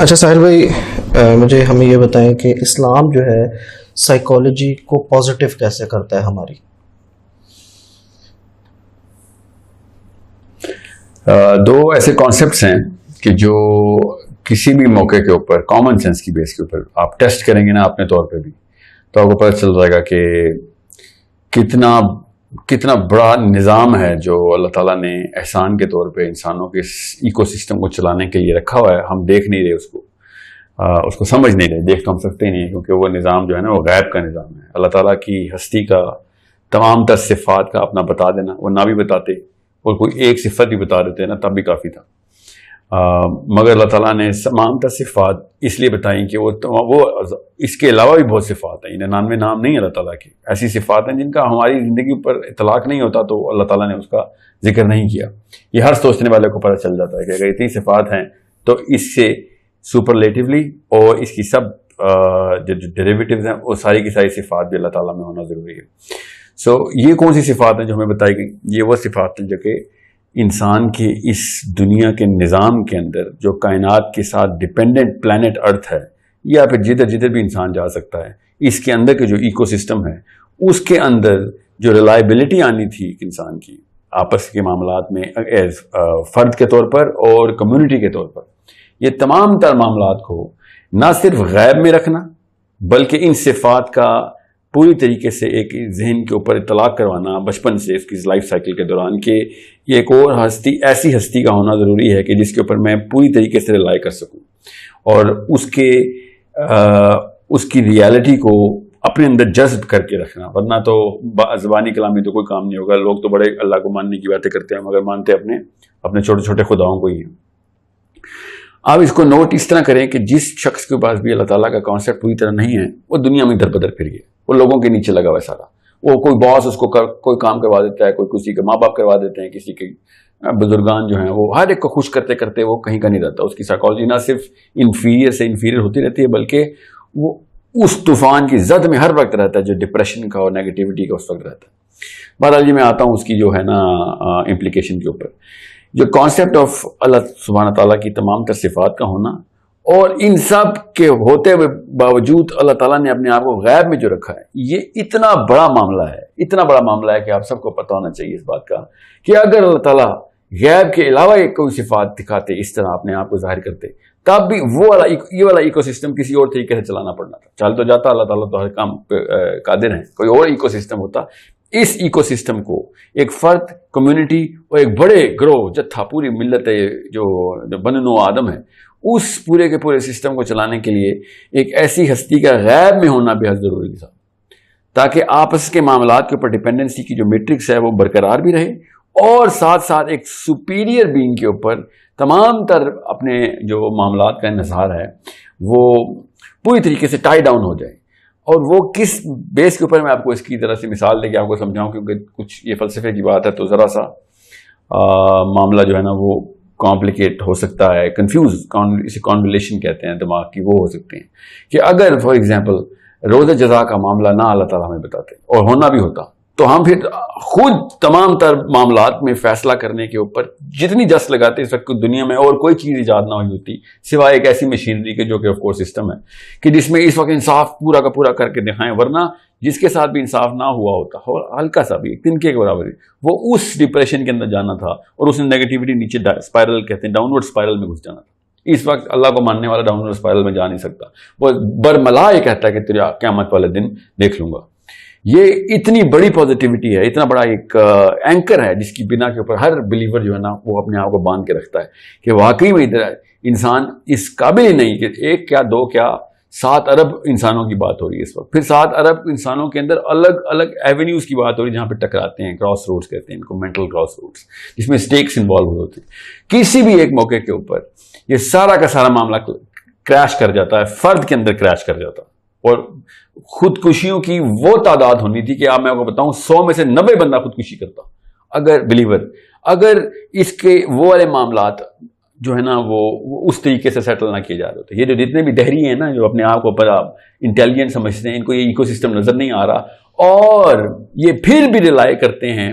اچھا ساحل بھائی، مجھے ہمیں یہ بتائیں کہ اسلام جو ہے سائیکالوجی کو پازیٹیو کیسے کرتا ہے ہماری؟ دو ایسے کانسیپٹس ہیں کہ جو کسی بھی موقع کے اوپر کامن سینس کی بیس کے اوپر آپ ٹیسٹ کریں گے نا اپنے طور پہ بھی، تو آپ کو پتہ چل جائے گا کہ کتنا بڑا نظام ہے جو اللہ تعالیٰ نے احسان کے طور پہ انسانوں کے ایکو سسٹم کو چلانے کے لیے رکھا ہوا ہے. ہم دیکھ نہیں رہے اس کو سمجھ نہیں رہے. دیکھ تو ہم سکتے نہیں ہیں کیونکہ وہ نظام جو ہے نا وہ غیب کا نظام ہے. اللہ تعالیٰ کی ہستی کا تمام تر صفات کا اپنا بتا دینا، وہ نہ بھی بتاتے اور کوئی ایک صفت بھی بتا دیتے نا تب بھی کافی تھا. مگر اللہ تعالیٰ نے تمام تر صفات اس لیے بتائیں کہ وہ اس کے علاوہ بھی بہت صفات ہیں. 99 نام نہیں اللہ تعالیٰ کے، ایسی صفات ہیں جن کا ہماری زندگی پر اطلاق نہیں ہوتا تو اللہ تعالیٰ نے اس کا ذکر نہیں کیا. یہ ہر سوچنے والے کو پتہ چل جاتا ہے کہ اگر اتنی صفات ہیں تو اس سے سپرلیٹیولی اور اس کی سب جو ڈیریویٹیوز ہیں وہ ساری کی ساری صفات بھی اللہ تعالیٰ میں ہونا ضروری ہے. یہ کون سی صفات ہیں جو ہمیں بتائی گئی؟ یہ وہ صفات ہیں جو کہ انسان کی اس دنیا کے نظام کے اندر جو کائنات کے ساتھ ڈپینڈنٹ پلانٹ ارتھ ہے، یا پھر جدھر بھی انسان جا سکتا ہے، اس کے اندر کے جو ایکو سسٹم ہے اس کے اندر جو ریلائبلٹی آنی تھی انسان کی آپس کے معاملات میں فرد کے طور پر اور کمیونٹی کے طور پر، یہ تمام تر معاملات کو نہ صرف غیب میں رکھنا بلکہ ان صفات کا پوری طریقے سے ایک ذہن کے اوپر اطلاق کروانا بچپن سے اس کی لائف سائیکل کے دوران کہ ایک اور ایسی ہستی کا ہونا ضروری ہے کہ جس کے اوپر میں پوری طریقے سے ریلائی کر سکوں اور اس کی ریالٹی کو اپنے اندر جذب کر کے رکھنا. ورنہ تو زبانی کلامی تو کوئی کام نہیں ہوگا. لوگ تو بڑے اللہ کو ماننے کی باتیں کرتے ہیں مگر مانتے اپنے چھوٹے چھوٹے خداؤں کو ہی ہیں. آپ اس کو نوٹ اس طرح کریں کہ جس شخص کے پاس بھی اللہ تعالیٰ کا کانسیپٹ پوری طرح نہیں ہے وہ دنیا میں ادھر بدر پھر گیا، وہ لوگوں کے نیچے لگا ہوا ہے سارا. وہ کوئی باس اس کو کوئی کام کروا دیتا ہے، کوئی کسی کے ماں باپ کروا دیتے ہیں، کسی کے بزرگان جو ہیں وہ ہر ایک کو خوش کرتے کرتے وہ کہیں کا نہیں رہتا. اس کی سائیکالوجی نہ صرف انفیریئر سے انفیریئر ہوتی رہتی ہے بلکہ وہ اس طوفان کی زد میں ہر وقت رہتا ہے جو ڈپریشن کا اور نیگیٹیوٹی کا اس وقت رہتا ہے. بہرحال میں آتا ہوں اس کی جو ہے نا امپلیکیشن کے اوپر. جو کانسیپٹ آف اللہ سبحانہ تعالیٰ کی تمام تر صفات کا ہونا اور ان سب کے ہوتے ہوئے باوجود اللہ تعالیٰ نے اپنے آپ کو غیب میں جو رکھا ہے، یہ اتنا بڑا معاملہ ہے کہ آپ سب کو پتہ ہونا چاہیے اس بات کا کہ اگر اللہ تعالیٰ غیب کے علاوہ ایک کوئی صفات دکھاتے، اس طرح اپنے آپ کو ظاہر کرتے، تب بھی یہ والا ایکو سسٹم کسی اور طریقے سے چلانا پڑنا تھا. چل تو جاتا، اللہ تعالیٰ تو ہر کام قادر ہیں. کوئی اور ایکو سسٹم ہوتا. اس ایکو سسٹم کو ایک فرد، کمیونٹی اور ایک بڑے گروہ جتھا پوری ملت جو بنو نوع آدم ہے، اس پورے کے پورے سسٹم کو چلانے کے لیے ایک ایسی ہستی کا غیب میں ہونا بے حد ضروری تھا تاکہ آپس کے معاملات کے اوپر ڈیپینڈنسی کی جو میٹرکس ہے وہ برقرار بھی رہے اور ساتھ ساتھ ایک سپیریئر بینگ کے اوپر تمام تر اپنے جو معاملات کا انحصار ہے وہ پوری طریقے سے ٹائی ڈاؤن ہو جائے. اور وہ کس بیس کے اوپر میں آپ کو اس کی طرح سے مثال دے کے آپ کو سمجھاؤں کیونکہ کچھ یہ فلسفے کی بات ہے تو ذرا سا معاملہ جو ہے نا وہ کمپلیکیٹ ہو سکتا ہے، اسے کانولیشن کہتے ہیں دماغ کی، وہ ہو سکتے ہیں کہ اگر فار ایگزامپل روز جزا کا معاملہ نہ اللہ تعالیٰ ہمیں بتاتے اور ہونا بھی ہوتا تو ہم پھر خود تمام تر معاملات میں فیصلہ کرنے کے اوپر جتنی جس لگاتے اس وقت دنیا میں اور کوئی چیز ایجاد نہ ہوئی ہوتی سوائے ایک ایسی مشینری کے جو کہ آف کورس سسٹم ہے کہ جس میں اس وقت انصاف پورا کا پورا کر کے دکھائیں. ورنہ جس کے ساتھ بھی انصاف نہ ہوا ہوتا ہلکا سا بھی ایک تنکے کے برابر وہ اس ڈپریشن کے اندر جانا تھا اور اس نے نیگیٹیوٹی نیچے اسپائرل کہتے ہیں ڈاؤن ورڈ اسپائرل میں گھس جانا تھا. اس وقت اللہ کو ماننے والا ڈاؤن ورڈ اسپائرل میں جا نہیں سکتا. وہ برملا یہ کہتا ہے کہ تیرا قیامت والے دن دیکھ لوں گا. یہ اتنی بڑی پازیٹیوٹی ہے، اتنا بڑا ایک اینکر ہے جس کی بنا کے اوپر ہر بلیور جو ہے نا وہ اپنے آپ کو باندھ کے رکھتا ہے کہ واقعی میں ادھر انسان اس قابل ہی نہیں کہ ایک کیا دو کیا 7 ارب انسانوں کی بات ہو رہی ہے اس وقت. پھر 7 ارب انسانوں کے اندر الگ الگ ایونیوز کی بات ہو رہی ہے جہاں پہ ٹکراتے ہیں. کراس روڈز کہتے ہیں ان کو، مینٹل کراس روڈز جس میں سٹیکس انوالو ہوتے ہیں. کسی بھی ایک موقع کے اوپر یہ سارا کا سارا معاملہ کریش کر جاتا ہے، فرد کے اندر کریش کر جاتا ہے. اور خودکشیوں کی وہ تعداد ہونی تھی کہ میں آپ کو بتاؤں 100 میں سے 90 بندہ خودکشی کرتا اگر بلیور، اگر اس کے وہ والے معاملات جو ہے نا وہ اس طریقے سے سیٹل نہ کیے جا رہے ہوتے. یہ جو جتنے بھی دہری ہیں نا جو اپنے آپ کو اوپر انٹیلیجنٹ سمجھتے ہیں، ان کو یہ ایکو سسٹم نظر نہیں آ رہا اور یہ پھر بھی ریلائی کرتے ہیں